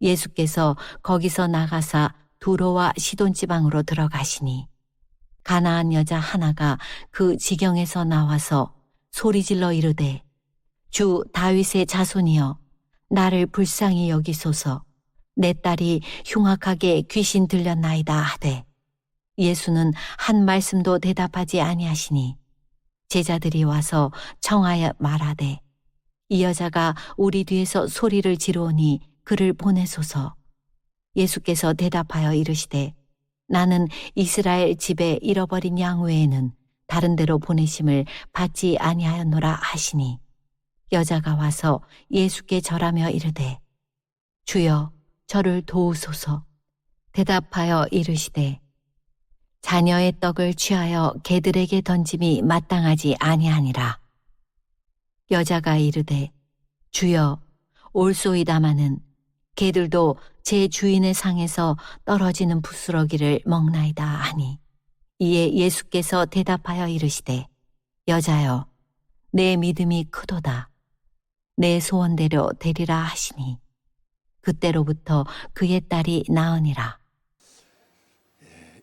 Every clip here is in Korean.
예수께서 거기서 나가사 두로와 시돈 지방으로 들어가시니 가나안 여자 하나가 그 지경에서 나와서 소리질러 이르되 주 다윗의 자손이여 나를 불쌍히 여기소서 내 딸이 흉악하게 귀신 들렸나이다 하되 예수는 한 말씀도 대답하지 아니하시니 제자들이 와서 청하여 말하되 이 여자가 우리 뒤에서 소리를 지르오니 그를 보내소서. 예수께서 대답하여 이르시되 나는 이스라엘 집에 잃어버린 양 외에는 다른 데로 보내심을 받지 아니하였노라 하시니 여자가 와서 예수께 절하며 이르되 주여 저를 도우소서. 대답하여 이르시되 자녀의 떡을 취하여 개들에게 던짐이 마땅하지 아니하니라. 여자가 이르되 주여 올소이다마는 개들도 제 주인의 상에서 떨어지는 부스러기를 먹나이다 하니 이에 예수께서 대답하여 이르시되 여자여 내 믿음이 크도다. 내 소원대로 되리라 하시니 그때로부터 그의 딸이 나으니라.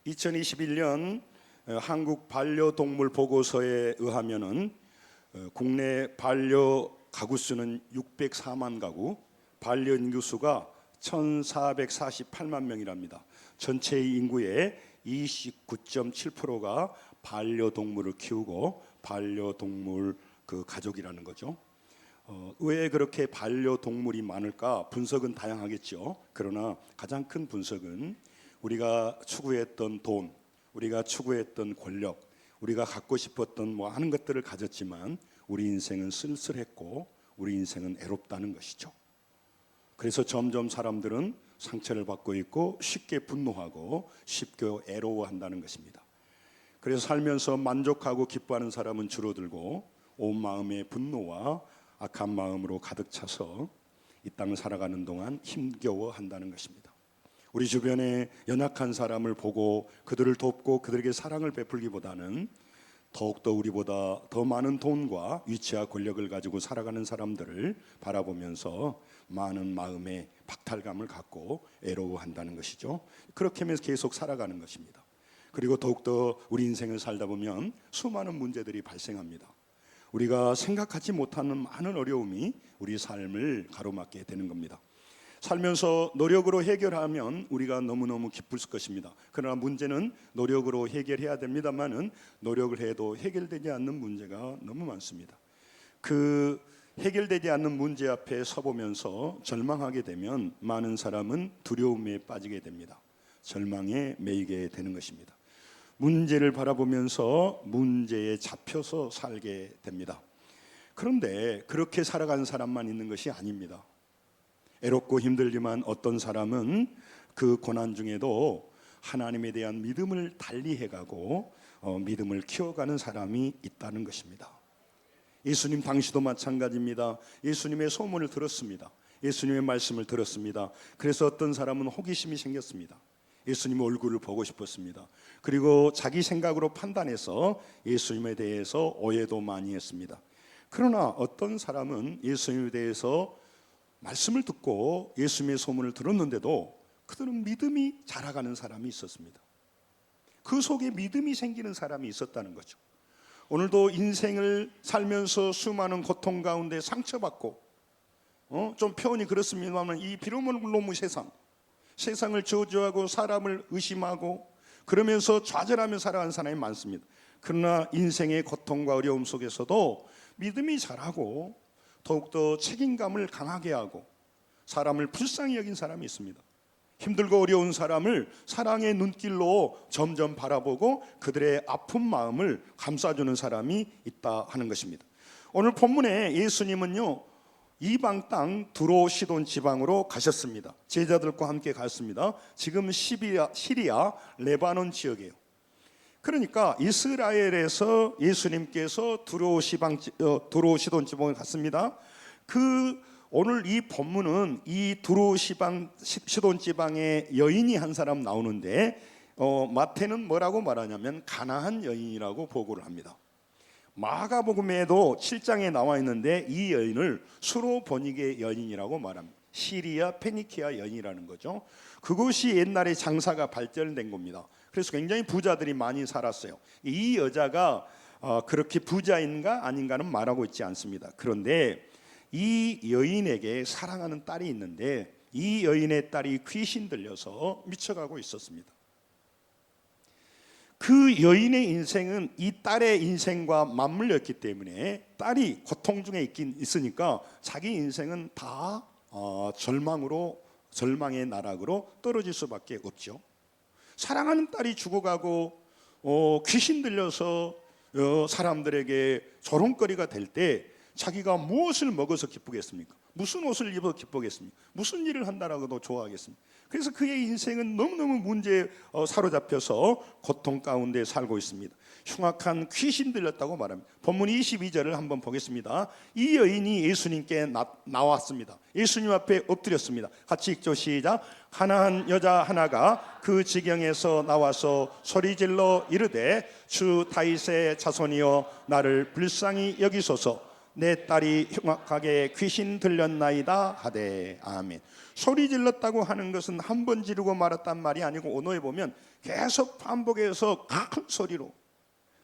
2021년 한국 반려동물 보고서에 의하면은 국내 반려 가구 수는 604만 가구, 반려 인구 수가 1,448만 명이랍니다. 전체 인구의 29.7%가 반려동물을 키우고 반려동물 그 가족이라는 거죠. 왜 그렇게 반려동물이 많을까? 분석은 다양하겠죠. 그러나 가장 큰 분석은 우리가 추구했던 돈, 우리가 추구했던 권력, 우리가 갖고 싶었던 하는 것들을 가졌지만 우리 인생은 쓸쓸했고 우리 인생은 애롭다는 것이죠. 그래서 점점 사람들은 상처를 받고 있고 쉽게 분노하고 쉽게 애로워한다는 것입니다. 그래서 살면서 만족하고 기뻐하는 사람은 줄어들고 온 마음에 분노와 악한 마음으로 가득 차서 이 땅을 살아가는 동안 힘겨워한다는 것입니다. 우리 주변에 연약한 사람을 보고 그들을 돕고 그들에게 사랑을 베풀기보다는 더욱더 우리보다 더 많은 돈과 위치와 권력을 가지고 살아가는 사람들을 바라보면서 많은 마음의 박탈감을 갖고 애로워한다는 것이죠. 그렇게 하면서 계속 살아가는 것입니다. 그리고 더욱더 우리 인생을 살다 보면 수많은 문제들이 발생합니다. 우리가 생각하지 못하는 많은 어려움이 우리 삶을 가로막게 되는 겁니다. 살면서 노력으로 해결하면 우리가 너무너무 기쁠 것입니다. 그러나 문제는 노력으로 해결해야 됩니다만은 노력을 해도 해결되지 않는 문제가 너무 많습니다. 그 해결되지 않는 문제 앞에 서보면서 절망하게 되면 많은 사람은 두려움에 빠지게 됩니다. 절망에 매이게 되는 것입니다. 문제를 바라보면서 문제에 잡혀서 살게 됩니다. 그런데 그렇게 살아가는 사람만 있는 것이 아닙니다. 애롭고 힘들지만 어떤 사람은 그 고난 중에도 하나님에 대한 믿음을 달리해가고 믿음을 키워가는 사람이 있다는 것입니다. 예수님 당시도 마찬가지입니다. 예수님의 소문을 들었습니다. 예수님의 말씀을 들었습니다. 그래서 어떤 사람은 호기심이 생겼습니다. 예수님 얼굴을 보고 싶었습니다. 그리고 자기 생각으로 판단해서 예수님에 대해서 오해도 많이 했습니다. 그러나 어떤 사람은 예수님에 대해서 말씀을 듣고 예수님의 소문을 들었는데도 그들은 믿음이 자라가는 사람이 있었습니다. 그 속에 믿음이 생기는 사람이 있었다는 거죠. 오늘도 인생을 살면서 수많은 고통 가운데 상처받고 좀 표현이 그렇습니다만 이 비로물로무 세상을 저주하고 사람을 의심하고 그러면서 좌절하며 살아가는 사람이 많습니다. 그러나 인생의 고통과 어려움 속에서도 믿음이 자라고 더욱더 책임감을 강하게 하고 사람을 불쌍히 여긴 사람이 있습니다. 힘들고 어려운 사람을 사랑의 눈길로 점점 바라보고 그들의 아픈 마음을 감싸주는 사람이 있다 하는 것입니다. 오늘 본문에 예수님은요 이방 땅 두로 시돈 지방으로 가셨습니다. 제자들과 함께 갔습니다. 지금 시리아 레바논 지역이에요. 그러니까 이스라엘에서 예수님께서 두로 시돈 지방에 갔습니다. 오늘 이 본문은 이 두로 시돈 지방의 여인이 한 사람 나오는데 마태는 뭐라고 말하냐면 가나안 여인이라고 보고를 합니다. 마가복음에도 7장에 나와 있는데 이 여인을 수로보니게 여인이라고 말합니다. 시리아 페니키아 여인이라는 거죠. 그곳이 옛날에 장사가 발전된 겁니다. 그래서 굉장히 부자들이 많이 살았어요. 이 여자가 그렇게 부자인가 아닌가는 말하고 있지 않습니다. 그런데 이 여인에게 사랑하는 딸이 있는데 이 여인의 딸이 귀신 들려서 미쳐가고 있었습니다. 그 여인의 인생은 이 딸의 인생과 맞물렸기 때문에 딸이 고통 중에 있으니까 자기 인생은 다 절망의 나락으로 떨어질 수밖에 없죠. 사랑하는 딸이 죽어가고 귀신 들려서 사람들에게 조롱거리가 될 때 자기가 무엇을 먹어서 기쁘겠습니까? 무슨 옷을 입어 기쁘겠습니까? 무슨 일을 한다라고도 좋아하겠습니까? 그래서 그의 인생은 너무너무 문제에 사로잡혀서 고통 가운데 살고 있습니다. 흉악한 귀신 들렸다고 말합니다. 본문 22절을 한번 보겠습니다. 이 여인이 예수님께 나왔습니다. 예수님 앞에 엎드렸습니다. 같이 읽죠. 시작. 가난한 여자 하나가 그 지경에서 나와서 소리질러 이르되 주 다윗의 자손이여 나를 불쌍히 여기소서 내 딸이 흉악하게 귀신 들렸나이다 하되 아멘. 소리 질렀다고 하는 것은 한 번 지르고 말았단 말이 아니고 오너에 보면 계속 반복해서 큰 소리로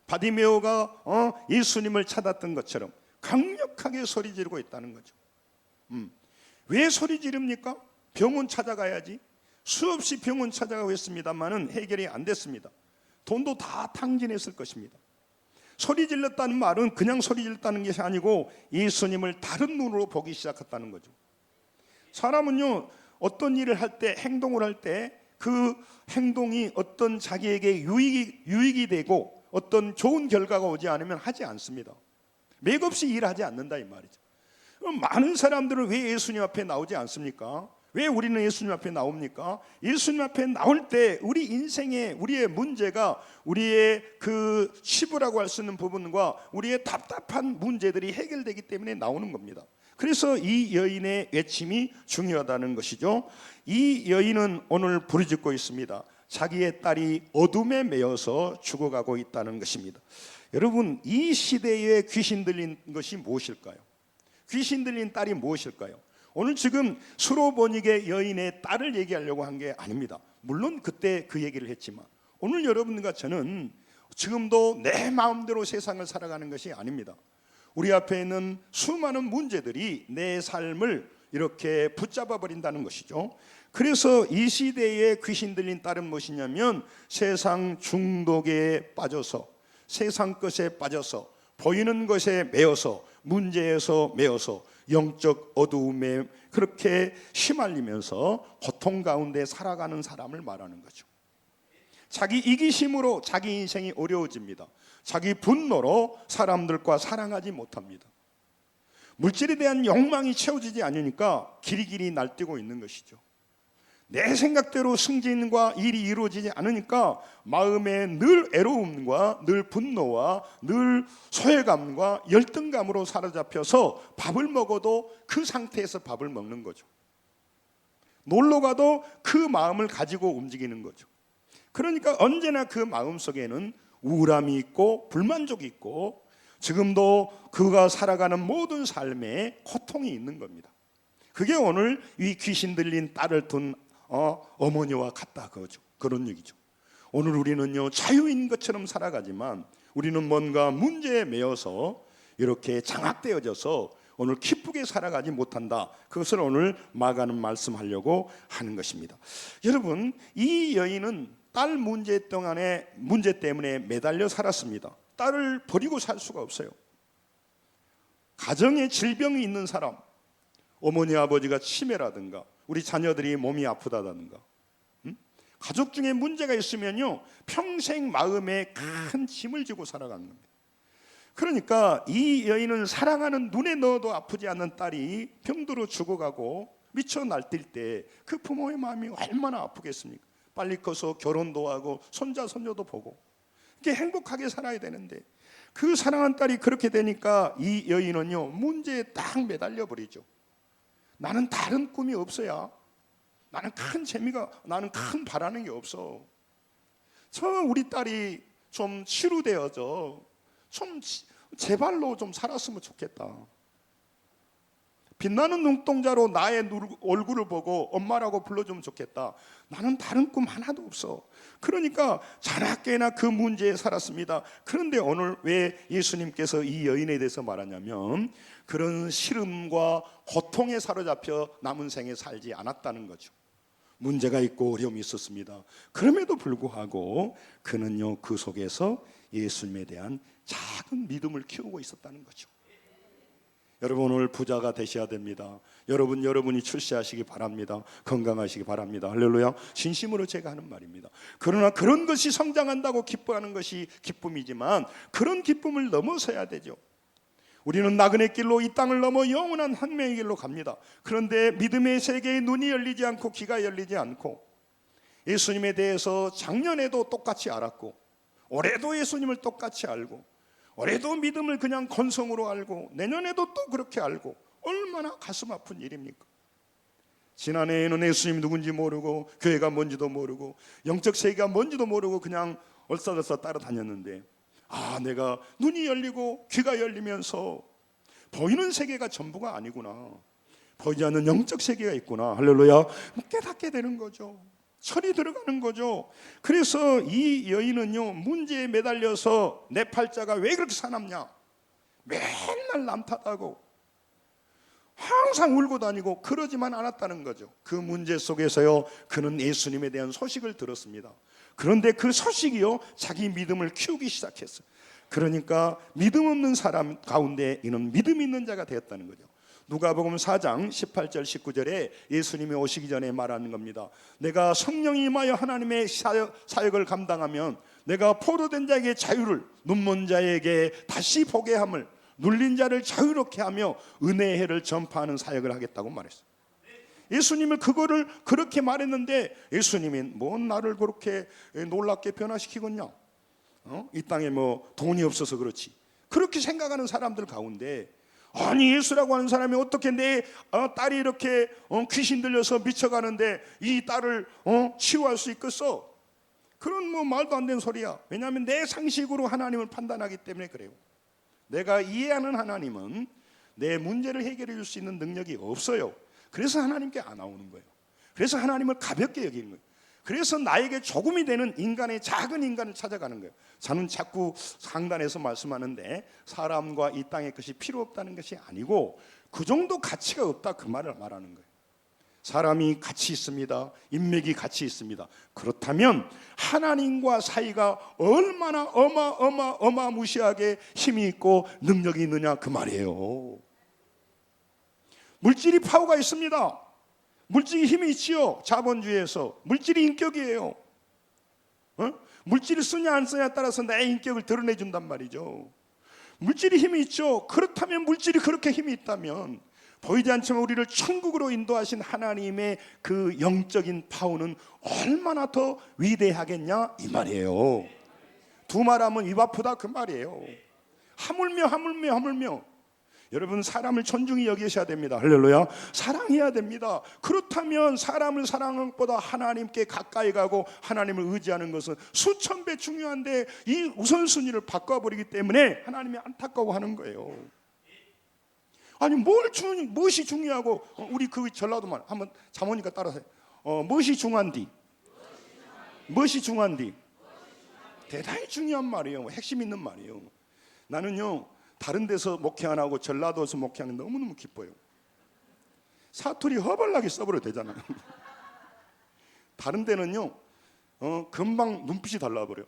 바디메오가 예수님을 찾았던 것처럼 강력하게 소리 지르고 있다는 거죠. 왜 소리 지릅니까? 병원 찾아가야지. 수없이 병원 찾아가고 있습니다만은 해결이 안 됐습니다. 돈도 다 탕진했을 것입니다. 소리 질렀다는 말은 그냥 소리 질렀다는 것이 아니고 예수님을 다른 눈으로 보기 시작했다는 거죠. 사람은요 어떤 일을 할 때 행동을 할 때 그 행동이 어떤 자기에게 유익이 되고 어떤 좋은 결과가 오지 않으면 하지 않습니다. 맥없이 일하지 않는다 이 말이죠. 많은 사람들은 왜 예수님 앞에 나오지 않습니까? 왜 우리는 예수님 앞에 나옵니까? 예수님 앞에 나올 때 우리 인생에 우리의 문제가 우리의 그 치부라고 할 수 있는 부분과 우리의 답답한 문제들이 해결되기 때문에 나오는 겁니다. 그래서 이 여인의 외침이 중요하다는 것이죠. 이 여인은 오늘 부르짖고 있습니다. 자기의 딸이 어둠에 매여서 죽어가고 있다는 것입니다. 여러분 이 시대에 귀신 들린 것이 무엇일까요? 귀신 들린 딸이 무엇일까요? 오늘 지금 수로보니게 여인의 딸을 얘기하려고 한 게 아닙니다. 물론 그때 그 얘기를 했지만 오늘 여러분과 저는 지금도 내 마음대로 세상을 살아가는 것이 아닙니다. 우리 앞에 있는 수많은 문제들이 내 삶을 이렇게 붙잡아 버린다는 것이죠. 그래서 이 시대에 귀신 들린 딸은 무엇이냐면 세상 중독에 빠져서 세상 것에 빠져서 보이는 것에 매여서 문제에서 매여서 영적 어두움에 그렇게 휘말리면서 고통 가운데 살아가는 사람을 말하는 거죠. 자기 이기심으로 자기 인생이 어려워집니다. 자기 분노로 사람들과 사랑하지 못합니다. 물질에 대한 욕망이 채워지지 않으니까 길이길이 날뛰고 있는 것이죠. 내 생각대로 승진과 일이 이루어지지 않으니까 마음에 늘 애로움과 늘 분노와 늘 소외감과 열등감으로 사로잡혀서 밥을 먹어도 그 상태에서 밥을 먹는 거죠. 놀러 가도 그 마음을 가지고 움직이는 거죠. 그러니까 언제나 그 마음 속에는 우울함이 있고 불만족이 있고 지금도 그가 살아가는 모든 삶에 고통이 있는 겁니다. 그게 오늘 이 귀신 들린 딸을 둔 어머니와 같다 그런 얘기죠. 오늘 우리는요 자유인 것처럼 살아가지만 우리는 뭔가 문제에 매여서 이렇게 장악되어져서 오늘 기쁘게 살아가지 못한다. 그것을 오늘 마가는 말씀하려고 하는 것입니다. 여러분 이 여인은 딸 문제 때문에 매달려 살았습니다. 딸을 버리고 살 수가 없어요. 가정에 질병이 있는 사람, 어머니 아버지가 치매라든가 우리 자녀들이 몸이 아프다든가 가족 중에 문제가 있으면요 평생 마음에 큰 짐을 지고 살아가는 겁니다. 그러니까 이 여인은 사랑하는 눈에 넣어도 아프지 않는 딸이 병들어 죽어가고 미쳐 날뛸 때 그 부모의 마음이 얼마나 아프겠습니까? 빨리 커서 결혼도 하고 손자 손녀도 보고 이렇게 행복하게 살아야 되는데 그 사랑하는 딸이 그렇게 되니까 이 여인은요 문제에 딱 매달려 버리죠. 나는 다른 꿈이 없어야 나는 큰 바라는 게 없어. 우리 딸이 좀 치료되어져 좀 제발로 좀 살았으면 좋겠다. 빛나는 눈동자로 나의 얼굴을 보고 엄마라고 불러주면 좋겠다. 나는 다른 꿈 하나도 없어. 그러니까 자나깨나 그 문제에 살았습니다. 그런데 오늘 왜 예수님께서 이 여인에 대해서 말하냐면 그런 시름과 고통에 사로잡혀 남은 생에 살지 않았다는 거죠. 문제가 있고 어려움이 있었습니다. 그럼에도 불구하고 그는요, 그 속에서 예수님에 대한 작은 믿음을 키우고 있었다는 거죠. 여러분, 오늘 부자가 되셔야 됩니다. 여러분이 출세하시기 바랍니다. 건강하시기 바랍니다. 할렐루야. 진심으로 제가 하는 말입니다. 그러나 그런 것이 성장한다고 기뻐하는 것이 기쁨이지만 그런 기쁨을 넘어서야 되죠. 우리는 나그네 길로 이 땅을 넘어 영원한 한명의 길로 갑니다. 그런데 믿음의 세계에 눈이 열리지 않고 귀가 열리지 않고 예수님에 대해서 작년에도 똑같이 알았고 올해도 예수님을 똑같이 알고 올해도 믿음을 그냥 건성으로 알고 내년에도 또 그렇게 알고 얼마나 가슴 아픈 일입니까? 지난해에는 예수님이 누군지 모르고 교회가 뭔지도 모르고 영적 세계가 뭔지도 모르고 그냥 얼싸들싸 따라다녔는데 내가 눈이 열리고 귀가 열리면서 보이는 세계가 전부가 아니구나, 보이지 않는 영적 세계가 있구나, 할렐루야, 깨닫게 되는 거죠. 철이 들어가는 거죠. 그래서 이 여인은요, 문제에 매달려서 내 팔자가 왜 그렇게 사납냐, 맨날 남 탓하고 항상 울고 다니고 그러지만 않았다는 거죠. 그 문제 속에서요, 그는 예수님에 대한 소식을 들었습니다. 그런데 그 소식이요, 자기 믿음을 키우기 시작했어요. 그러니까 믿음 없는 사람 가운데 이는 믿음 있는 자가 되었다는 거죠. 누가복음 4장 18절 19절에 예수님이 오시기 전에 말하는 겁니다. 내가 성령이 임하여 하나님의 사역을 감당하면 내가 포로된 자에게 자유를, 눈먼 자에게 다시 보게 함을, 눌린 자를 자유롭게 하며 은혜의 해를 전파하는 사역을 하겠다고 말했어요. 예수님은 그거를 그렇게 말했는데 예수님이 뭐 나를 그렇게 놀랍게 변화시키겠냐, 이 땅에 뭐 돈이 없어서 그렇지, 그렇게 생각하는 사람들 가운데 아니 예수라고 하는 사람이 어떻게 내 딸이 이렇게 귀신 들려서 미쳐가는데 이 딸을 치유할 수 있겠어? 그런 뭐 말도 안 되는 소리야. 왜냐하면 내 상식으로 하나님을 판단하기 때문에 그래요. 내가 이해하는 하나님은 내 문제를 해결해 줄 수 있는 능력이 없어요. 그래서 하나님께 안 나오는 거예요. 그래서 하나님을 가볍게 여기는 거예요. 그래서 나에게 조금이 되는 인간의 작은 인간을 찾아가는 거예요. 저는 자꾸 상단에서 말씀하는데 사람과 이 땅의 것이 필요 없다는 것이 아니고 그 정도 가치가 없다, 그 말을 말하는 거예요. 사람이 가치 있습니다. 인맥이 가치 있습니다. 그렇다면 하나님과 사이가 얼마나 어마무시하게 힘이 있고 능력이 있느냐, 그 말이에요. 물질이 파워가 있습니다. 물질이 힘이 있지요. 자본주의에서 물질이 인격이에요. 물질이 쓰냐 안 쓰냐에 따라서 내 인격을 드러내준단 말이죠. 물질이 힘이 있죠. 그렇다면 물질이 그렇게 힘이 있다면 보이지 않지만 우리를 천국으로 인도하신 하나님의 그 영적인 파워는 얼마나 더 위대하겠냐, 이 말이에요. 두 말하면 입 아프다, 그 말이에요. 하물며 여러분, 사람을 존중히 여기셔야 됩니다. 할렐루야. 사랑해야 됩니다. 그렇다면 사람을 사랑하는 것보다 하나님께 가까이 가고 하나님을 의지하는 것은 수천 배 중요한데 이 우선순위를 바꿔버리기 때문에 하나님이 안타까워하는 거예요. 아니 무엇이 중요하고, 우리 그 전라도 말 한번 자모니까 따라서 무엇이 중요한디? 대단히 중요한 말이에요. 핵심 있는 말이에요. 나는요, 다른 데서 목회 안 하고 전라도에서 목회하는 게 너무너무 기뻐요. 사투리 허벌나게 써버려도 되잖아요. 다른 데는요, 금방 눈빛이 달라버려.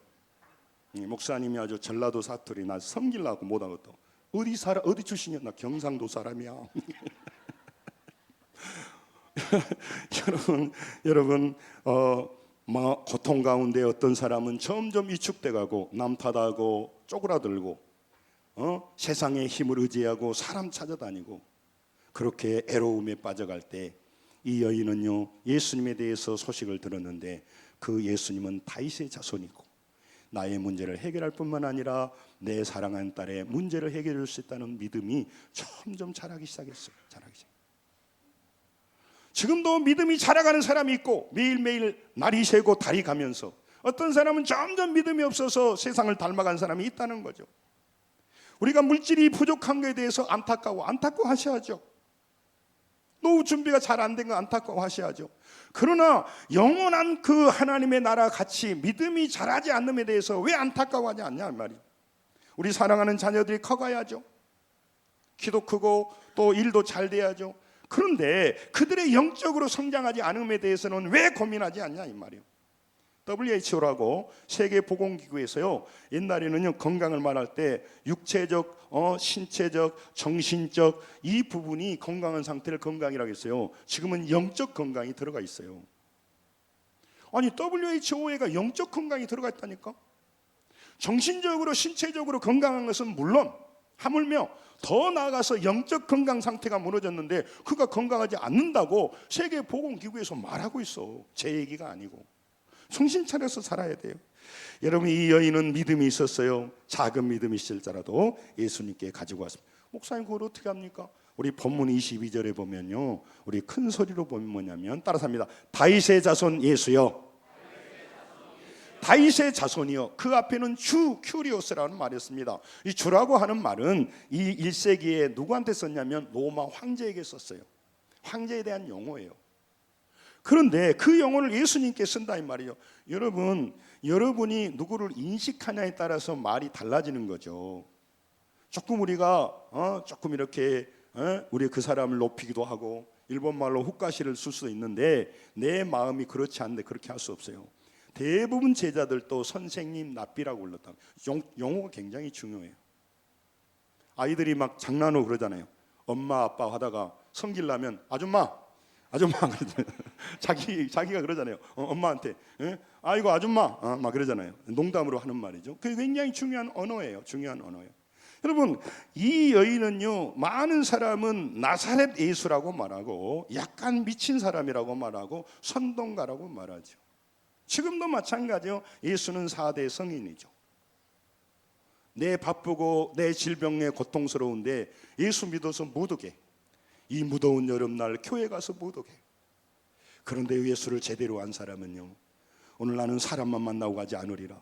목사님이 아주 전라도 사투리 나 섬기려고 못하거든. 어디 출신이야? 나 경상도 사람이야. 여러분, 고통 가운데 어떤 사람은 점점 위축돼가고 남 탓하고 쪼그라들고 세상의 힘을 의지하고 사람 찾아다니고 그렇게 애로움에 빠져갈 때 이 여인은요, 예수님에 대해서 소식을 들었는데 그 예수님은 다윗의 자손이고 나의 문제를 해결할 뿐만 아니라 내 사랑하는 딸의 문제를 해결해 줄 수 있다는 믿음이 점점 자라기 시작했어요. 지금도 믿음이 자라가는 사람이 있고 매일매일 날이 새고 달이 가면서 어떤 사람은 점점 믿음이 없어서 세상을 닮아간 사람이 있다는 거죠. 우리가 물질이 부족한 것에 대해서 안타까워하셔야죠. 노후 준비가 잘 안 된 거 안타까워하셔야죠. 그러나 영원한 그 하나님의 나라 같이 믿음이 자라지 않는 데 대해서 왜 안타까워하지 않냐 말이에요. 우리 사랑하는 자녀들이 커가야죠. 키도 크고 또 일도 잘 돼야죠. 그런데 그들의 영적으로 성장하지 않음에 대해서는 왜 고민하지 않냐 이 말이에요. WHO라고 세계보건기구에서요, 옛날에는요 건강을 말할 때 육체적, 신체적, 정신적 이 부분이 건강한 상태를 건강이라고 했어요. 지금은 영적 건강이 들어가 있어요. 아니 WHO에가 영적 건강이 들어가 있다니까. 정신적으로 신체적으로 건강한 것은 물론 하물며 더 나아가서 영적 건강 상태가 무너졌는데 그가 건강하지 않는다고 세계보건기구에서 말하고 있어. 제 얘기가 아니고. 정신 차려서 살아야 돼요. 여러분, 이 여인은 믿음이 있었어요. 작은 믿음이 있을지라도 예수님께 가지고 왔습니다. 목사님 그걸 어떻게 합니까? 우리 본문 22절에 보면요, 우리 큰 소리로 보면 뭐냐면 따라서 합니다. 다윗의 자손 예수여. 다윗의 자손이요. 그 앞에는 주 큐리오스라는 말이었습니다. 이 주라고 하는 말은 이 1세기에 누구한테 썼냐면 로마 황제에게 썼어요. 황제에 대한 용어예요. 그런데 그 용어를 예수님께 쓴다 이 말이에요. 여러분, 여러분이 누구를 인식하냐에 따라서 말이 달라지는 거죠. 조금 우리가 조금 이렇게 우리 그 사람을 높이기도 하고 일본 말로 훅가시를 쓸 수도 있는데 내 마음이 그렇지 않는데 그렇게 할 수 없어요. 대부분 제자들도 선생님, 납비라고 불렀다. 용어가 굉장히 중요해요. 아이들이 막 장난으로 그러잖아요. 엄마 아빠 하다가 성질나면 아줌마 자기가 그러잖아요. 엄마한테 아이고 아줌마 막 그러잖아요. 농담으로 하는 말이죠. 그게 굉장히 중요한 언어예요. 중요한 언어예요. 여러분, 이 여인은요, 많은 사람은 나사렛 예수라고 말하고 약간 미친 사람이라고 말하고 선동가라고 말하죠. 지금도 마찬가지요. 예수는 4대 성인이죠. 내 바쁘고 내 질병에 고통스러운데 예수 믿어서 못 오게, 이 무더운 여름날 교회 가서 못 오게. 그런데 예수를 제대로 안 사람은요, 오늘 나는 사람만 만나고 가지 않으리라.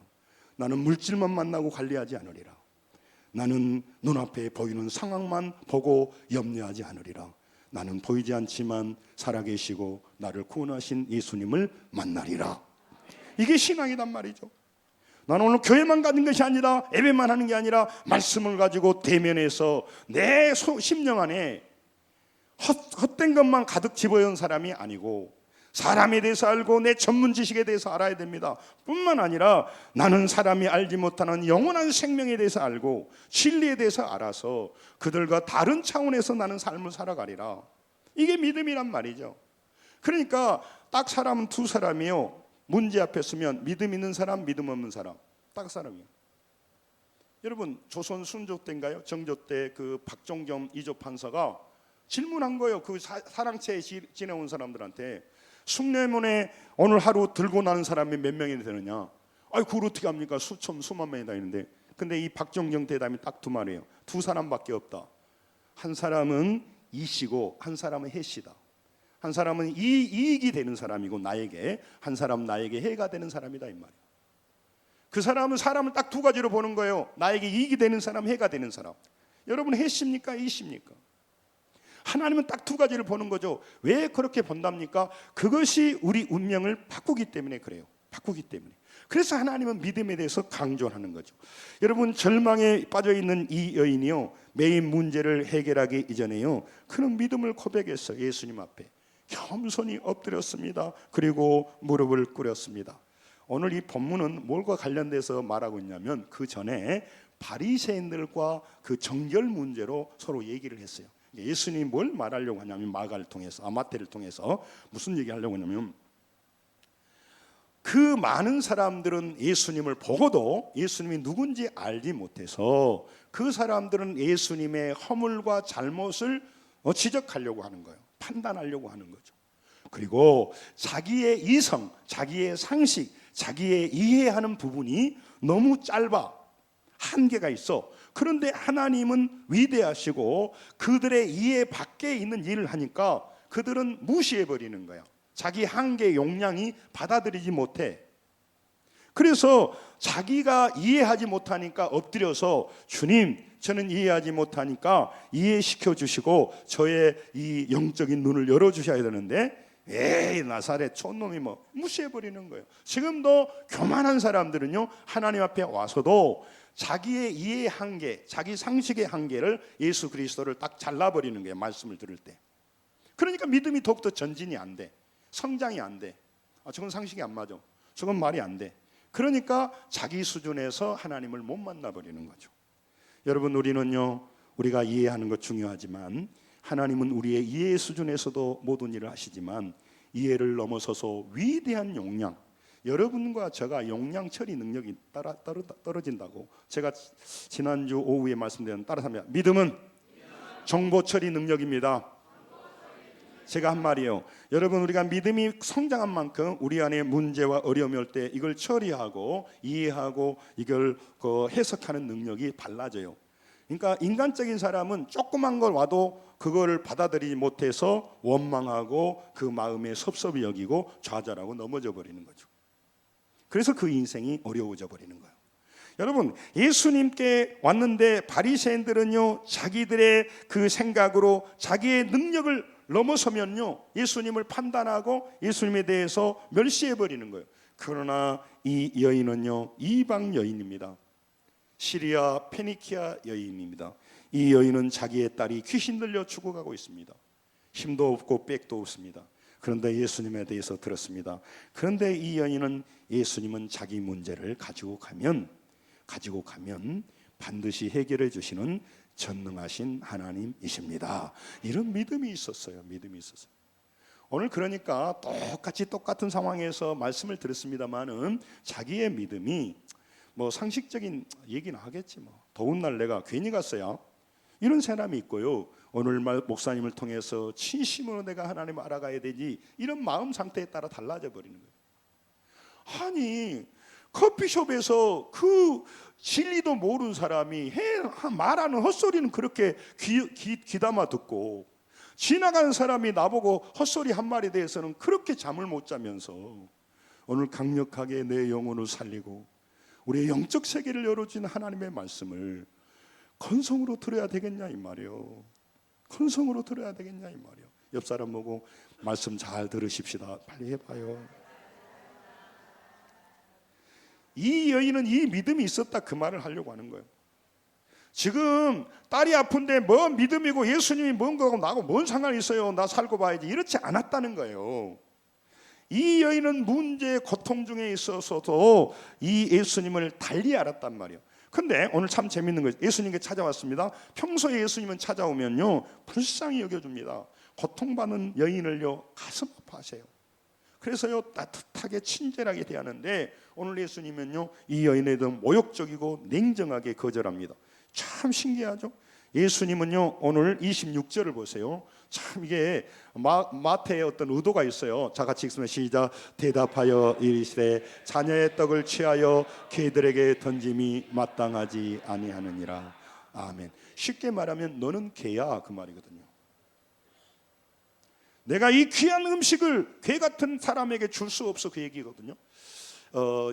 나는 물질만 만나고 관리하지 않으리라. 나는 눈앞에 보이는 상황만 보고 염려하지 않으리라. 나는 보이지 않지만 살아계시고 나를 구원하신 예수님을 만나리라. 이게 신앙이란 말이죠. 나는 오늘 교회만 가는 것이 아니라, 예배만 하는 게 아니라 말씀을 가지고 대면해서 내 심령 안에 헛된 것만 가득 집어넣은 사람이 아니고 사람에 대해서 알고 내 전문 지식에 대해서 알아야 됩니다. 뿐만 아니라 나는 사람이 알지 못하는 영원한 생명에 대해서 알고 진리에 대해서 알아서 그들과 다른 차원에서 나는 삶을 살아가리라. 이게 믿음이란 말이죠. 그러니까 딱 사람은 두 사람이요. 문제 앞에 서면 믿음 있는 사람, 믿음 없는 사람, 딱 사람이에요. 여러분, 조선 순조 때인가요? 정조 때 그 박종겸 이조 판사가 질문한 거예요. 그 사랑채에 지내온 사람들한테 숭례문에 오늘 하루 들고 나는 사람이 몇 명이 되느냐? 아이, 그걸 어떻게 합니까? 수만 명이 다니는데. 근데 이 박종경 대답이 딱 두 말이에요. 두 사람밖에 없다. 한 사람은 이시고 한 사람은 해시다. 한 사람은 이익이 되는 사람이고 나에게, 한 사람 나에게 해가 되는 사람이다 이 말이에요. 그 사람은 사람을 딱 두 가지로 보는 거예요. 나에게 이익이 되는 사람, 해가 되는 사람. 여러분, 해십니까? 이십니까? 하나님은 딱 두 가지를 보는 거죠. 왜 그렇게 본답니까? 그것이 우리 운명을 바꾸기 때문에 그래요. 바꾸기 때문에. 그래서 하나님은 믿음에 대해서 강조하는 거죠. 여러분, 절망에 빠져있는 이 여인이요, 메인 문제를 해결하기 이전에요, 그는 믿음을 고백했어요. 예수님 앞에 겸손히 엎드렸습니다. 그리고 무릎을 꿇었습니다. 오늘 이 본문은 뭘과 관련돼서 말하고 있냐면 그 전에 바리새인들과 그 정결 문제로 서로 얘기를 했어요. 예수님이 뭘 말하려고 하냐면 마가를 통해서, 마태를 통해서 무슨 얘기하려고 하냐면, 그 많은 사람들은 예수님을 보고도 예수님이 누군지 알지 못해서 그 사람들은 예수님의 허물과 잘못을 지적하려고 하는 거예요. 판단하려고 하는 거죠. 그리고 자기의 이성, 자기의 상식, 자기의 이해하는 부분이 너무 짧아, 한계가 있어. 그런데 하나님은 위대하시고 그들의 이해 밖에 있는 일을 하니까 그들은 무시해버리는 거야. 자기 한계 용량이 받아들이지 못해. 그래서 자기가 이해하지 못하니까 엎드려서 주님, 저는 이해하지 못하니까 이해시켜 주시고 저의 이 영적인 눈을 열어 주셔야 되는데, 에이 나사렛 촌놈이 뭐 무시해 버리는 거예요. 지금도 교만한 사람들은요, 하나님 앞에 와서도 자기의 이해의 한계, 자기 상식의 한계를 예수 그리스도를 딱 잘라버리는 거예요, 말씀을 들을 때. 그러니까 믿음이 더욱더 전진이 안 돼, 성장이 안 돼. 저건 상식이 안 맞아, 저건 말이 안 돼. 그러니까 자기 수준에서 하나님을 못 만나버리는 거죠. 여러분, 우리는요, 우리가 이해하는 것 중요하지만 하나님은 우리의 이해 수준에서도 모든 일을 하시지만 이해를 넘어서서 위대한 용량, 여러분과 제가 용량 처리 능력이 떨어진다고 제가 지난주 오후에 말씀드린 따라하면, 믿음은 정보 처리 능력입니다. 제가 한 말이에요. 여러분, 우리가 믿음이 성장한 만큼 우리 안에 문제와 어려움이 올 때 이걸 처리하고 이해하고 이걸 해석하는 능력이 달라져요. 그러니까 인간적인 사람은 조그만 걸 와도 그거를 받아들이지 못해서 원망하고 그 마음에 섭섭히 여기고 좌절하고 넘어져 버리는 거죠. 그래서 그 인생이 어려워져 버리는 거예요. 여러분, 예수님께 왔는데 바리새인들은요, 자기들의 그 생각으로 자기의 능력을 넘어서면요, 예수님을 판단하고 예수님에 대해서 멸시해 버리는 거예요. 그러나 이 여인은요, 이방 여인입니다. 시리아 페니키아 여인입니다. 이 여인은 자기의 딸이 귀신 들려 죽어가고 있습니다. 힘도 없고 빽도 없습니다. 그런데 예수님에 대해서 들었습니다. 그런데 이 여인은, 예수님은 자기 문제를 가지고 가면 반드시 해결해 주시는 전능하신 하나님이십니다. 이런 믿음이 있었어요. 믿음이 있었어요. 오늘 그러니까 똑같은 상황에서 말씀을 들었습니다마는 자기의 믿음이 뭐 상식적인 얘기는 하겠지, 뭐 더운 날 내가 괜히 갔어요, 이런 사람이 있고요, 오늘 목사님을 통해서 진심으로 내가 하나님을 알아가야 되지, 이런 마음 상태에 따라 달라져 버리는 거예요. 아니, 커피숍에서 그 진리도 모르는 사람이 말하는 헛소리는 그렇게 귀담아 듣고, 지나가는 사람이 나보고 헛소리 한 말에 대해서는 그렇게 잠을 못 자면서, 오늘 강력하게 내 영혼을 살리고 우리의 영적 세계를 열어주는 하나님의 말씀을 건성으로 들어야 되겠냐 이 말이요. 건성으로 들어야 되겠냐 이 말이요. 옆 사람 보고 말씀 잘 들으십시다, 빨리 해봐요. 이 여인은 이 믿음이 있었다, 그 말을 하려고 하는 거예요. 지금 딸이 아픈데 뭐 믿음이고 예수님이 뭔가고 나하고 뭔 상관이 있어요, 나 살고 봐야지, 이렇지 않았다는 거예요. 이 여인은 문제, 고통 중에 있어서도 이 예수님을 달리 알았단 말이에요. 근데 오늘 참 재밌는 거예요. 예수님께 찾아왔습니다. 평소에 예수님은 찾아오면요, 불쌍히 여겨줍니다. 고통받는 여인을요, 가슴 아파하세요. 그래서요, 따뜻하게 친절하게 대하는데, 오늘 예수님은요, 이 여인에 대해 모욕적이고 냉정하게 거절합니다. 참 신기하죠? 예수님은요, 오늘 26절을 보세요. 참 이게 마태의 어떤 의도가 있어요. 자, 같이 읽습니다. 시작. 대답하여 이르시되 자녀의 떡을 취하여 개들에게 던짐이 마땅하지 아니하느니라. 아멘. 쉽게 말하면 너는 개야, 그 말이거든요. 내가 이 귀한 음식을 개 같은 사람에게 줄 수 없어, 그 얘기거든요.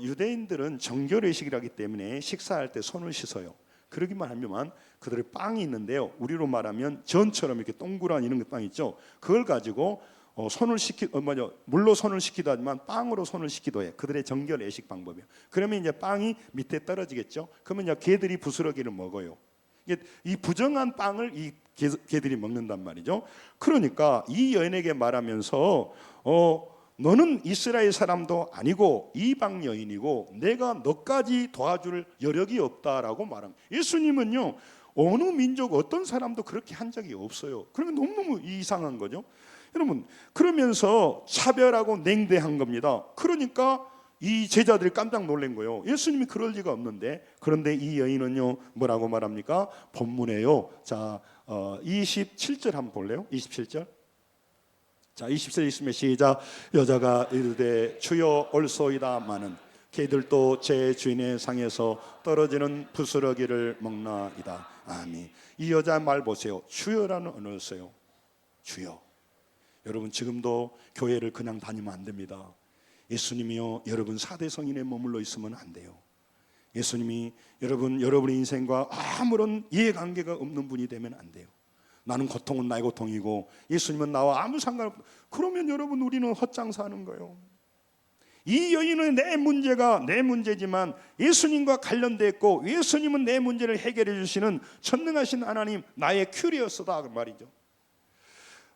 유대인들은 정결의식이라기 때문에 식사할 때 손을 씻어요. 그러기만 하면 그들의 빵이 있는데요, 우리로 말하면 전처럼 이렇게 동그란 이런 빵 있죠. 그걸 가지고 물로 손을 씻기도 하지만 빵으로 손을 씻기도 해. 그들의 정결 예식 방법이에요. 그러면 이제 빵이 밑에 떨어지겠죠. 그러면 이제 개들이 부스러기를 먹어요. 이 부정한 빵을 이 개들이 먹는단 말이죠. 그러니까 이 여인에게 말하면서 너는 이스라엘 사람도 아니고 이방 여인이고 내가 너까지 도와줄 여력이 없다라고 말합니다. 예수님은요, 어느 민족 어떤 사람도 그렇게 한 적이 없어요. 그러면 너무너무 이상한 거죠. 여러분, 그러면서 차별하고 냉대한 겁니다. 그러니까 이 제자들이 깜짝 놀란 거예요. 예수님이 그럴 리가 없는데. 그런데 이 여인은요, 뭐라고 말합니까? 본문에요. 자, 27절 한번 볼래요? 27절. 자, 20절 있으면 시작. 여자가 이르되 주여 올소이다마는 개들도 제 주인의 상에서 떨어지는 부스러기를 먹나이다. 아멘. 이 여자 말 보세요. 주여라는 언어를 써요. 주여. 여러분, 지금도 교회를 그냥 다니면 안 됩니다. 예수님이요, 여러분 사대성인에 머물러 있으면 안 돼요. 예수님이 여러분의 인생과 아무런 이해관계가 없는 분이 되면 안 돼요. 나는 고통은 나의 고통이고 예수님은 나와 아무 상관없고, 그러면 여러분 우리는 헛장사하는 거예요. 이 여인은 내 문제가 내 문제지만 예수님과 관련되어 있고, 예수님은 내 문제를 해결해 주시는 전능하신 하나님, 나의 큐리어스다 그 말이죠.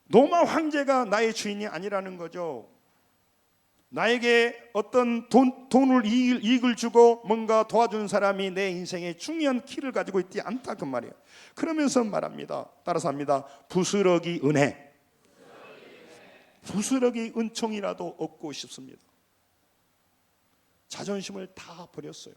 로마 황제가 나의 주인이 아니라는 거죠. 나에게 어떤 돈을 이익을 주고 뭔가 도와준 사람이 내 인생의 중요한 키를 가지고 있지 않다 그 말이에요. 그러면서 말합니다. 따라서 합니다. 부스러기 은혜, 부스러기 은총이라도 얻고 싶습니다. 자존심을 다 버렸어요.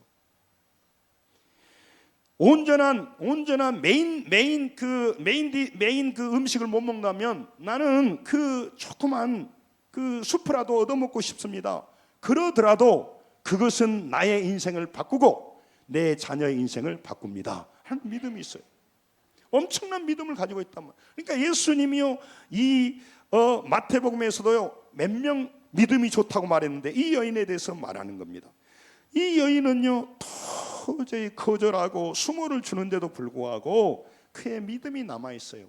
온전한 메인 그 음식을 못 먹는다면 나는 그 조그만 그 수프라도 얻어먹고 싶습니다. 그러더라도 그것은 나의 인생을 바꾸고 내 자녀의 인생을 바꿉니다 하는 믿음이 있어요. 엄청난 믿음을 가지고 있단 말이에요. 그러니까 예수님이요, 이 마태복음에서도요 몇 명 믿음이 좋다고 말했는데 이 여인에 대해서 말하는 겁니다. 이 여인은요 도저히 거절하고 수모를 주는데도 불구하고 그의 믿음이 남아 있어요.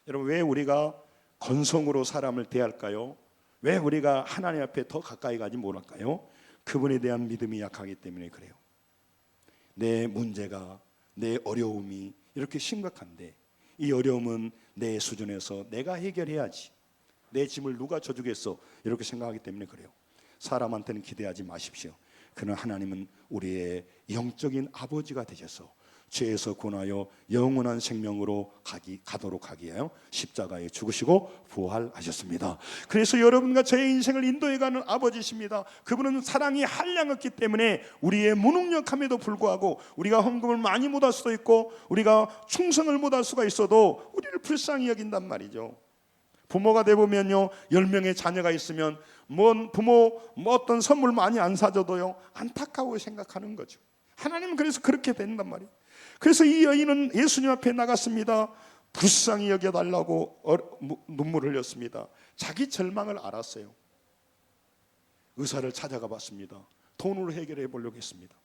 여러분, 왜 우리가 건성으로 사람을 대할까요? 왜 우리가 하나님 앞에 더 가까이 가지 못할까요? 그분에 대한 믿음이 약하기 때문에 그래요. 내 문제가, 내 어려움이 이렇게 심각한데 이 어려움은 내 수준에서 내가 해결해야지, 내 짐을 누가 져주겠어, 이렇게 생각하기 때문에 그래요. 사람한테는 기대하지 마십시오. 그러나 하나님은 우리의 영적인 아버지가 되셔서 죄에서 구원하여 영원한 생명으로 가도록 하기 위하여 십자가에 죽으시고 부활하셨습니다. 그래서 여러분과 저의 인생을 인도해가는 아버지십니다. 그분은 사랑이 한량없기 때문에 우리의 무능력함에도 불구하고, 우리가 헌금을 많이 못할 수도 있고 우리가 충성을 못할 수가 있어도 우리를 불쌍히 여긴단 말이죠. 부모가 되보면요, 10명의 자녀가 있으면 부모 어떤 선물 많이 안 사줘도요 안타까워 생각하는 거죠. 하나님은 그래서 그렇게 된단 말이에요. 그래서 이 여인은 예수님 앞에 나갔습니다. 불쌍히 여겨달라고 눈물을 흘렸습니다. 자기 절망을 알았어요. 의사를 찾아가 봤습니다. 돈으로 해결해 보려고 했습니다.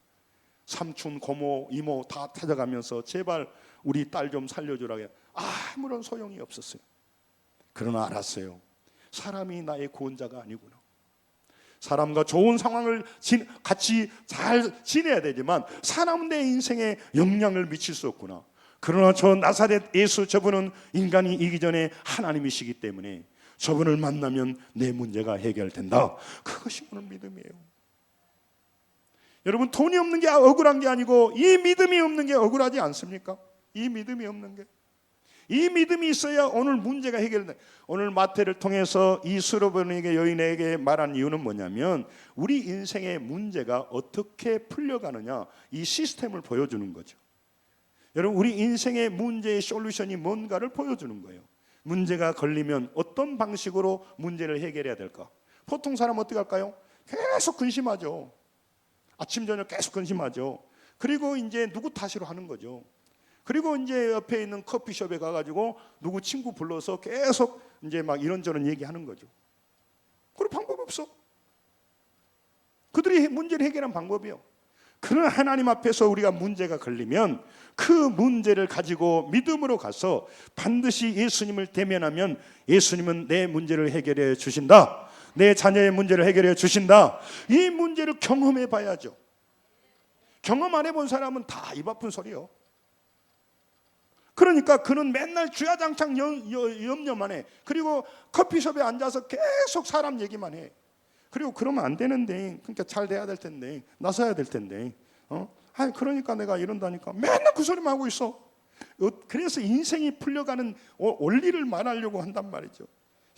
삼촌, 고모, 이모 다 찾아가면서 제발 우리 딸 좀 살려주라고 해요. 아무런 소용이 없었어요. 그러나 알았어요. 사람이 나의 구원자가 아니구나. 사람과 좋은 상황을 같이 잘 지내야 되지만 사람은 내 인생에 영향을 미칠 수 없구나. 그러나 저 나사렛 예수, 저분은 인간이 이기 전에 하나님이시기 때문에 저분을 만나면 내 문제가 해결된다. 그것이 오늘 믿음이에요. 여러분, 돈이 없는 게 억울한 게 아니고 이 믿음이 없는 게 억울하지 않습니까? 이 믿음이 없는 게, 이 믿음이 있어야 오늘 문제가 해결돼. 오늘 마태를 통해서 이 수로보니게 여인에게 말한 이유는 뭐냐면 우리 인생의 문제가 어떻게 풀려가느냐, 이 시스템을 보여주는 거죠. 여러분, 우리 인생의 문제의 솔루션이 뭔가를 보여주는 거예요. 문제가 걸리면 어떤 방식으로 문제를 해결해야 될까? 보통 사람은 어떻게 할까요? 계속 근심하죠. 아침 저녁 계속 근심하죠. 그리고 이제 누구 탓으로 하는 거죠. 그리고 이제 옆에 있는 커피숍에 가가지고 누구 친구 불러서 계속 이제 막 이런저런 얘기하는 거죠. 그리고 방법 없어. 그들이 문제를 해결한 방법이요. 그러나 하나님 앞에서 우리가 문제가 걸리면 그 문제를 가지고 믿음으로 가서 반드시 예수님을 대면하면 예수님은 내 문제를 해결해 주신다. 내 자녀의 문제를 해결해 주신다. 이 문제를 경험해 봐야죠. 경험 안 해본 사람은 다 입 아픈 소리요. 그러니까 그는 맨날 주야장창 염려만 해. 그리고 커피숍에 앉아서 계속 사람 얘기만 해. 그리고 그러면 안 되는데, 그러니까 잘 돼야 될 텐데, 나서야 될 텐데, 그러니까 내가 이런다니까 맨날 그 소리만 하고 있어. 그래서 인생이 풀려가는 원리를 말하려고 한단 말이죠.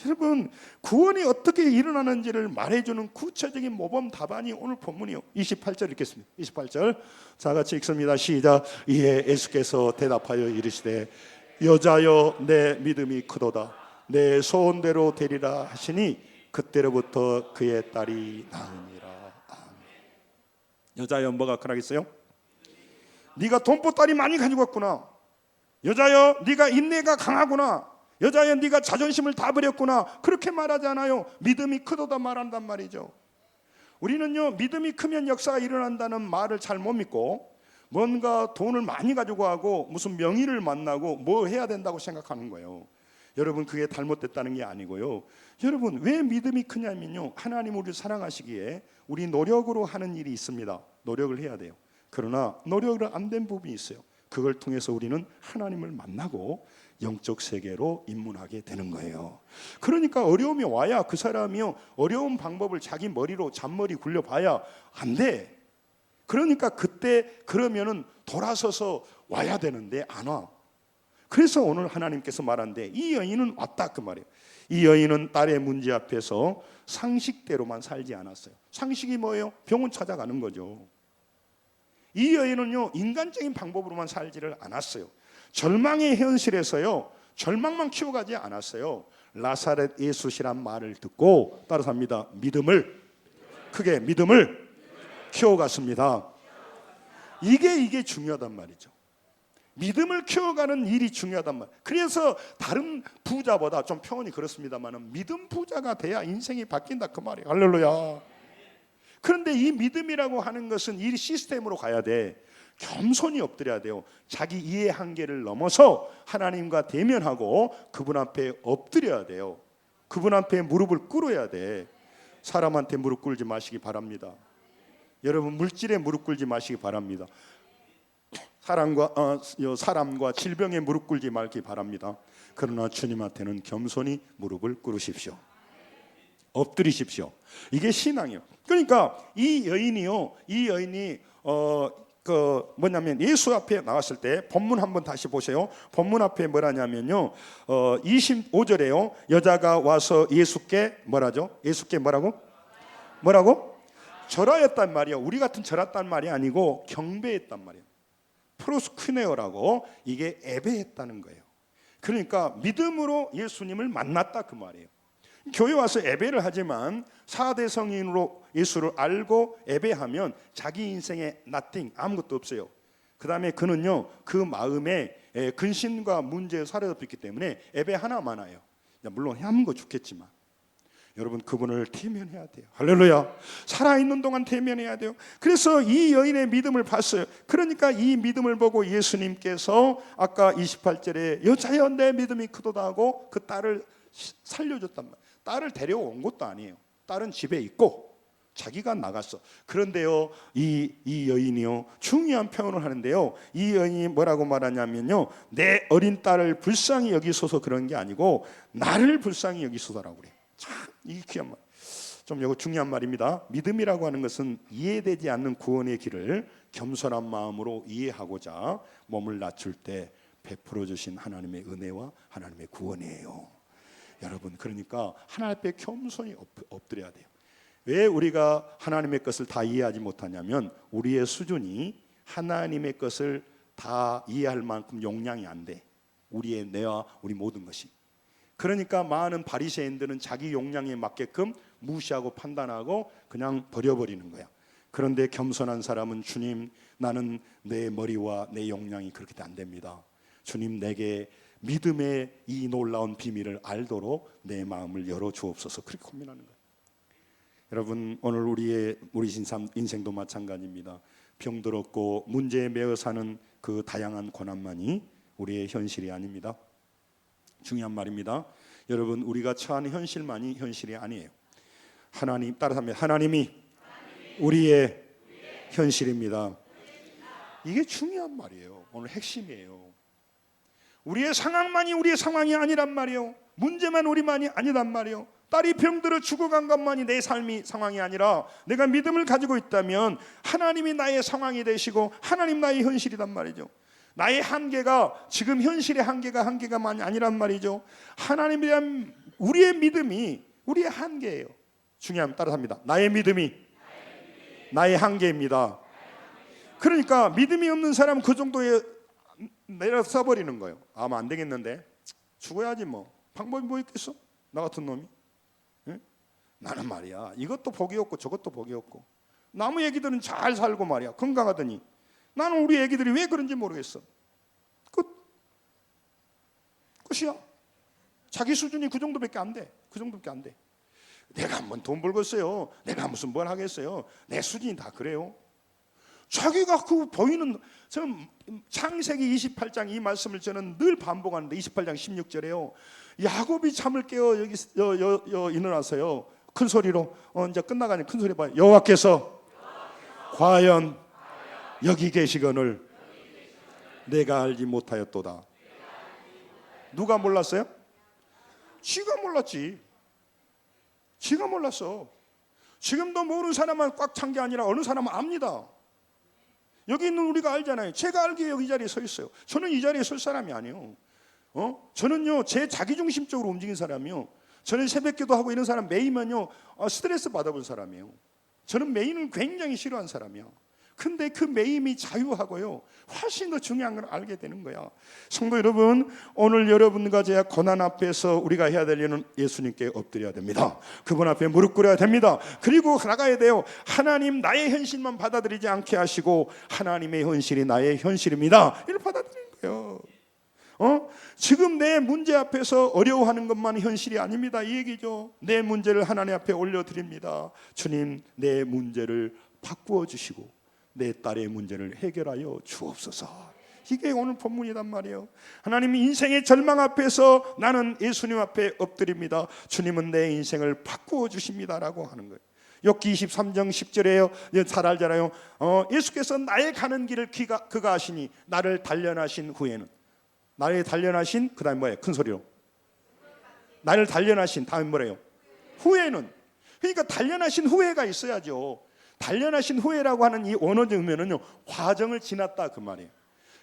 여러분, 구원이 어떻게 일어나는지를 말해주는 구체적인 모범 답안이 오늘 본문이요. 28절 읽겠습니다. 28절 자 같이 읽습니다. 시작. 이에 예수께서 대답하여 이르시되 여자여 내 믿음이 크도다. 내 소원대로 되리라 하시니 그때로부터 그의 딸이 나으니라. 아멘. 여자여 뭐가 크라겠어요? 네가 돈보따리 많이 가지고 왔구나. 여자여 네가 인내가 강하구나. 여자야 네가 자존심을 다 버렸구나, 그렇게 말하잖아요. 믿음이 크도다 말한단 말이죠. 우리는요, 믿음이 크면 역사가 일어난다는 말을 잘 못 믿고 뭔가 돈을 많이 가지고 하고 무슨 명의를 만나고 뭐 해야 된다고 생각하는 거예요. 여러분, 그게 잘못됐다는 게 아니고요. 여러분, 왜 믿음이 크냐면요, 하나님 우리를 사랑하시기에 우리 노력으로 하는 일이 있습니다. 노력을 해야 돼요. 그러나 노력으로 안 된 부분이 있어요. 그걸 통해서 우리는 하나님을 만나고 영적 세계로 입문하게 되는 거예요. 그러니까 어려움이 와야 그 사람이요, 어려운 방법을 자기 머리로 잔머리 굴려봐야 안 돼. 그러니까 그때 그러면은 돌아서서 와야 되는데 안 와. 그래서 오늘 하나님께서 말한데, 이 여인은 왔다 그 말이에요. 이 여인은 딸의 문제 앞에서 상식대로만 살지 않았어요. 상식이 뭐예요? 병원 찾아가는 거죠. 이 여인은요, 인간적인 방법으로만 살지를 않았어요. 절망의 현실에서요, 절망만 키워가지 않았어요. 나사렛 예수시란 말을 듣고 따라서 합니다. 크게 믿음을 키워갔습니다. 이게 중요하단 말이죠. 믿음을 키워가는 일이 중요하단 말이에요. 그래서 다른 부자보다 좀 표현이 그렇습니다만 믿음 부자가 돼야 인생이 바뀐다 그 말이에요. 할렐루야. 그런데 이 믿음이라고 하는 것은 이 시스템으로 가야 돼. 겸손히 엎드려야 돼요. 자기 이해 한계를 넘어서 하나님과 대면하고 그분 앞에 엎드려야 돼요. 그분 앞에 무릎을 꿇어야 돼. 사람한테 무릎 꿇지 마시기 바랍니다. 여러분, 물질에 무릎 꿇지 마시기 바랍니다. 사람과 질병에 무릎 꿇지 말기 바랍니다. 그러나 주님한테는 겸손히 무릎을 꿇으십시오. 엎드리십시오. 이게 신앙이에요. 그러니까 이 여인이 뭐냐면 예수 앞에 나왔을 때 본문 한번 다시 보세요. 본문 앞에 뭐라냐면요, 25절에요. 여자가 와서 예수께 뭐라죠? 예수께 뭐라고? 절하였단 말이에요. 우리 같은 절했단 말이 아니고 경배했단 말이에요. 프로스쿠네오라고, 이게 예배했다는 거예요. 그러니까 믿음으로 예수님을 만났다 그 말이에요. 교회 와서 예배를 하지만 4대 성인으로 예수를 알고 예배하면 자기 인생에 nothing, 아무것도 없어요. 그 다음에 그는요, 그 마음에 근심과 문제에 사로잡혔기 때문에 예배 하나만 와요. 물론 하는 거 좋겠지만 여러분, 그분을 대면해야 돼요. 할렐루야. 살아있는 동안 대면해야 돼요. 그래서 이 여인의 믿음을 봤어요. 그러니까 이 믿음을 보고 예수님께서 아까 28절에 여자여 내 믿음이 크도다 하고 그 딸을 살려줬단 말이에요. 딸을 데려온 것도 아니에요. 딸은 집에 있고 자기가 나갔어. 그런데요, 이 여인이요, 중요한 표현을 하는데요, 이 여인이 뭐라고 말하냐면요, 내 어린 딸을 불쌍히 여기소서 그런 게 아니고 나를 불쌍히 여기소서라고 그래요. 참, 이 귀한 말. 좀 이거 중요한 말입니다. 믿음이라고 하는 것은 이해되지 않는 구원의 길을 겸손한 마음으로 이해하고자 몸을 낮출 때 베풀어 주신 하나님의 은혜와 하나님의 구원이에요. 여러분, 그러니까 하나님 앞에 겸손히 엎드려야 돼요. 왜 우리가 하나님의 것을 다 이해하지 못하냐면 우리의 수준이 하나님의 것을 다 이해할 만큼 용량이 안 돼. 우리의 뇌와 우리 모든 것이. 그러니까 많은 바리새인들은 자기 용량에 맞게끔 무시하고 판단하고 그냥 버려버리는 거야. 그런데 겸손한 사람은 주님, 나는 내 머리와 내 용량이 그렇게 안 됩니다. 주님, 내게 믿음의 이 놀라운 비밀을 알도록 내 마음을 열어주옵소서. 그렇게 고민하는 거예요. 여러분, 오늘 우리 인생도 마찬가지입니다. 병들었고 문제에 매여 사는 그 다양한 고난만이 우리의 현실이 아닙니다. 중요한 말입니다. 여러분, 우리가 처한 현실만이 현실이 아니에요. 하나님, 따라서 합니다. 하나님이 우리의 현실입니다. 이게 중요한 말이에요. 오늘 핵심이에요. 우리의 상황만이 우리의 상황이 아니란 말이에요. 문제만 우리만이 아니란 말이에요. 딸이 병들어 죽어간 것만이 내 삶이 상황이 아니라 내가 믿음을 가지고 있다면 하나님이 나의 상황이 되시고 하나님 나의 현실이란 말이죠. 나의 한계가 지금 현실의 한계가만이 아니란 말이죠. 하나님에 대한 우리의 믿음이 우리의 한계예요. 중요하면 따라합니다. 나의 믿음이 나의 한계입니다. 그러니까 믿음이 없는 사람은 그 정도에 내려 써버리는 거예요. 아마 안 되겠는데 죽어야지 뭐, 방법이 뭐 있겠어? 나 같은 놈이. 예? 나는 말이야, 이것도 복이 없고 저것도 복이 없고, 남의 애기들은 잘 살고 말이야 건강하더니 나는 우리 애기들이 왜 그런지 모르겠어. 끝이야. 자기 수준이 그 정도밖에 안 돼. 그 정도밖에 안 돼. 내가 한번 돈 벌겠어요. 내가 무슨 뭘 하겠어요. 내 수준이 다 그래요. 자기가 그 보이는, 저는 창세기 28장 이 말씀을 저는 늘 반복하는데 28장 16절에요. 야곱이 잠을 깨어 여기 일어나서요. 큰 소리로 이제 끝나가니 큰 소리 봐요. 여호와께서 과연 여기 계시거늘 내가 알지 못하였도다. 누가 몰랐어요? 지가 몰랐지. 지가 몰랐어. 지금도 모르는 사람만 꽉 찬 게 아니라 어느 사람은 압니다. 여기 있는 우리가 알잖아요. 제가 알기에 여기 이 자리에 서 있어요. 저는 이 자리에 설 사람이 아니에요. 저는요 제 자기중심적으로 움직인 사람이요. 저는 새벽기도 하고 이런 사람 매이면요 스트레스 받아본 사람이에요. 저는 매임을 굉장히 싫어하는 사람이야. 근데 그 매임이 자유하고요 훨씬 더 중요한 걸 알게 되는 거야. 성도 여러분, 오늘 여러분과 제 고난 앞에서 우리가 해야 될 일은 예수님께 엎드려야 됩니다. 그분 앞에 무릎 꿇어야 됩니다. 그리고 나가야 돼요. 하나님 나의 현실만 받아들이지 않게 하시고 하나님의 현실이 나의 현실입니다. 이걸 받아들이는 거예요. 지금 내 문제 앞에서 어려워하는 것만 현실이 아닙니다. 이 얘기죠. 내 문제를 하나님 앞에 올려드립니다. 주님, 내 문제를 바꾸어 주시고 내 딸의 문제를 해결하여 주옵소서. 이게 오늘 본문이란 말이에요. 하나님, 인생의 절망 앞에서 나는 예수님 앞에 엎드립니다. 주님은 내 인생을 바꾸어 주십니다라고 하는 거예요. 욥기 23장 10절에요. 잘 알잖아요. 예수께서 나의 가는 길을 그가 아시니 나를 단련하신 후에는, 나를 단련하신, 그 다음에 뭐예요? 큰 소리로 나를 단련하신 다음에 뭐래요? 후에는. 그러니까 단련하신 후에가 있어야죠. 단련하신 후에라고 하는 이 원어적 의미는요 과정을 지났다 그 말이에요.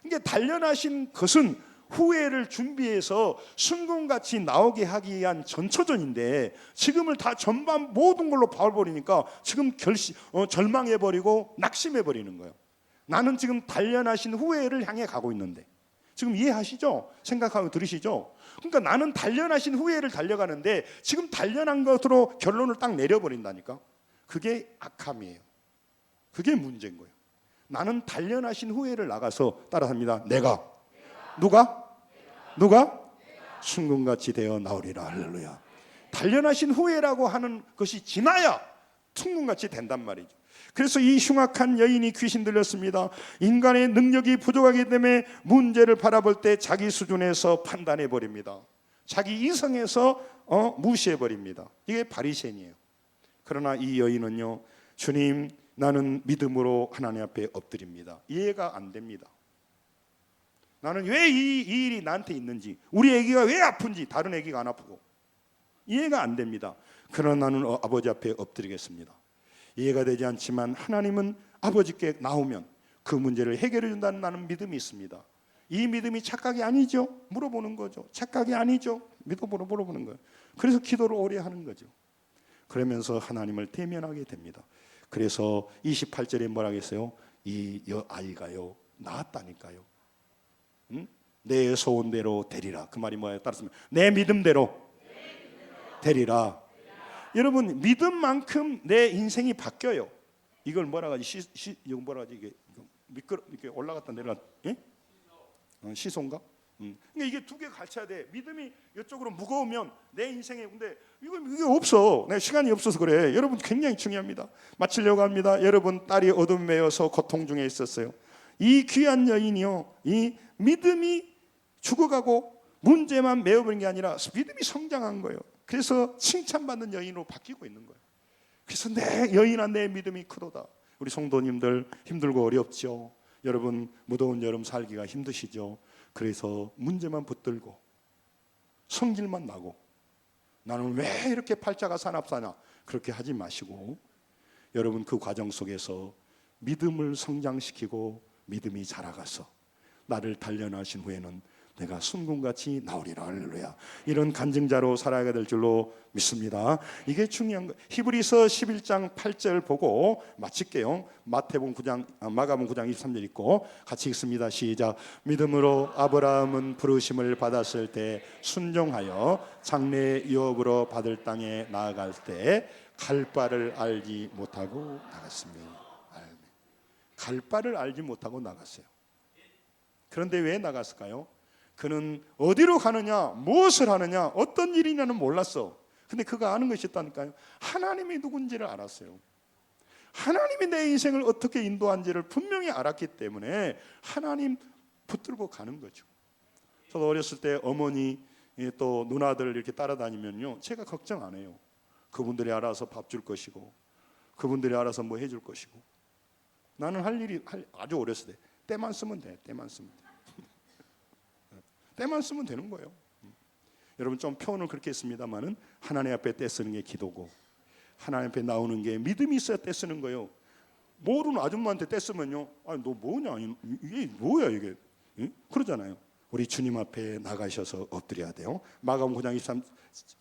그러니까 단련하신 것은 후회를 준비해서 순금같이 나오게 하기 위한 전초전인데 지금을 다 전반 모든 걸로 봐버리니까 지금 절망해버리고 낙심해버리는 거예요. 나는 지금 단련하신 후회를 향해 가고 있는데, 지금 이해하시죠? 생각하고 들으시죠? 그러니까 나는 단련하신 후회를 달려가는데 지금 단련한 것으로 결론을 딱 내려버린다니까. 그게 악함이에요. 그게 문제인 거예요. 나는 단련하신 후회를 나가서 따라합니다. 내가 누가 순금같이 되어 나오리라. 할렐루야. 단련하신 후회라고 하는 것이 지나야 순금같이 된단 말이죠. 그래서 이 흉악한 여인이 귀신 들렸습니다. 인간의 능력이 부족하기 때문에 문제를 바라볼 때 자기 수준에서 판단해 버립니다. 자기 이성에서 무시해 버립니다. 이게 바리새인이에요. 그러나 이 여인은요, 주님, 나는 믿음으로 하나님 앞에 엎드립니다. 이해가 안 됩니다. 나는 왜 이 일이 나한테 있는지, 우리 애기가 왜 아픈지 다른 애기가 안 아프고 이해가 안 됩니다. 그러나 나는 아버지 앞에 엎드리겠습니다. 이해가 되지 않지만 하나님은 아버지께 나오면 그 문제를 해결해 준다는 나는 믿음이 있습니다. 이 믿음이 착각이 아니죠? 물어보는 거죠. 착각이 아니죠? 물어보는 거예요. 그래서 기도를 오래 하는 거죠. 그러면서 하나님을 대면하게 됩니다. 그래서 28절에 뭐라고 했어요? 이 아이가요 나았다니까요. 응? 내 소원대로 되리라. 그 말이 뭐예요? 따라서 내 믿음대로 되리라. 여러분, 믿음만큼 내 인생이 바뀌어요. 이걸 뭐라고 하지? 이거 뭐라고 하지? 이게 미끄러 이렇게 올라갔다 내려갔다. 예? 시소인가? 그러니까 이게 두 개 갖춰야 돼. 믿음이 이쪽으로 무거우면 내 인생에, 근데 이게 없어. 내가 시간이 없어서 그래. 여러분, 굉장히 중요합니다. 마치려고 합니다. 여러분, 딸이 어둠 매여서 고통 중에 있었어요. 이 귀한 여인이요, 이 믿음이 죽어가고 문제만 메워버린 게 아니라 믿음이 성장한 거예요. 그래서 칭찬받는 여인으로 바뀌고 있는 거예요. 그래서 내 여인아, 내 믿음이 크도다. 우리 성도님들 힘들고 어렵죠. 여러분, 무더운 여름 살기가 힘드시죠. 그래서 문제만 붙들고 성질만 나고 나는 왜 이렇게 팔자가 사납사냐, 그렇게 하지 마시고 여러분, 그 과정 속에서 믿음을 성장시키고 믿음이 자라가서 나를 단련하신 후에는 내가 순금같이 나오리라. 할렐루야. 이런 간증자로 살아가야 될 줄로 믿습니다. 이게 중요한 거. 히브리서 11장 8절 보고 마칠게요. 마가복음 9장 23절 읽고 같이 읽습니다. 시작. 믿음으로 아브라함은 부르심을 받았을 때 순종하여 장래 유업으로 받을 땅에 나아갈 때 갈 바를 알지 못하고 나갔습니다. 갈 바를 알지 못하고 나갔어요. 그런데 왜 나갔을까요? 그는 어디로 가느냐, 무엇을 하느냐, 어떤 일이냐는 몰랐어. 근데 그가 아는 것이 있다니까요. 하나님이 누군지를 알았어요. 하나님이 내 인생을 어떻게 인도한지를 분명히 알았기 때문에 하나님 붙들고 가는 거죠. 저도 어렸을 때 어머니 또 누나들 이렇게 따라다니면요, 제가 걱정 안 해요. 그분들이 알아서 밥 줄 것이고, 그분들이 알아서 뭐 해줄 것이고. 나는 할 일이 아주 어렸을 때 때만 쓰면 돼. 때만 쓰면 돼. 때만 쓰면 되는 거예요. 여러분 좀 표현을 그렇게 했습니다만은 하나님 앞에 때 쓰는 게 기도고, 하나님 앞에 나오는 게 믿음이 있어야 때 쓰는 거예요. 모르는 아줌마한테 때 쓰면요, 아니 너 뭐냐, 이게 뭐야 이게, 응? 그러잖아요. 우리 주님 앞에 나가셔서 엎드려야 돼요. 마가복음 9장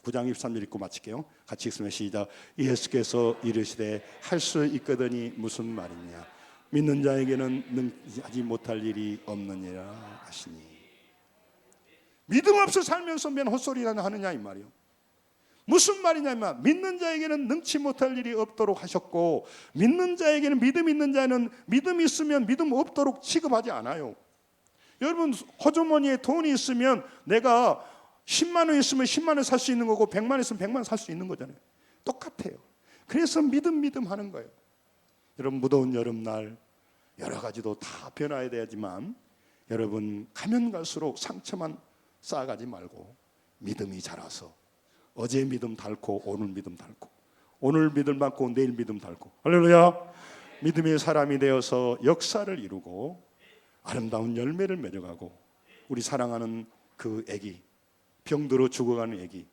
23절 읽고 마칠게요. 같이 읽으면 시작. 예수께서 이르시되 할 수 있거든이 무슨 말이냐, 믿는 자에게는 하지 못할 일이 없느니라 하시니. 믿음 없어 살면서 맨 헛소리나 하느냐 이 말이에요. 무슨 말이냐면 믿는 자에게는 능치 못할 일이 없도록 하셨고, 믿는 자에게는, 믿음 있는 자는 믿음 있으면 믿음 없도록 취급하지 않아요. 여러분 호주머니에 돈이 있으면 내가 10만 원 있으면 10만 원 살 수 있는 거고 100만 원 있으면 100만 원 살 수 있는 거잖아요. 똑같아요. 그래서 믿음 하는 거예요. 여러분 무더운 여름날 여러 가지도 다 변화해야 되지만 여러분 가면 갈수록 상처만 쌓아가지 말고 믿음이 자라서 어제 믿음 닳고 오늘 믿음 닳고 오늘 믿음 닳고 내일 믿음 닳고, 할렐루야. 믿음의 사람이 되어서 역사를 이루고 아름다운 열매를 맺어가고, 우리 사랑하는 그 애기, 병들어 죽어가는 애기,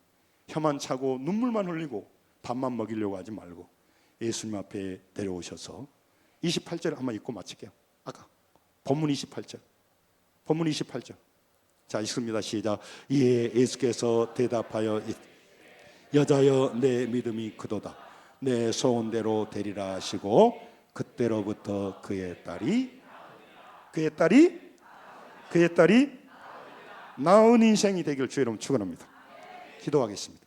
혀만 차고 눈물만 흘리고 밥만 먹이려고 하지 말고 예수님 앞에 데려오셔서 28절 한번 읽고 마칠게요. 아까 본문 28절, 본문 28절. 자 읽습니다. 시작. 이에 예수께서 대답하여 여자여 내 믿음이 크도다, 내 소원대로 되리라 하시고 그때로부터 그의 딸이 나은 인생이 되길 주의 이름으로 축원합니다. 기도하겠습니다.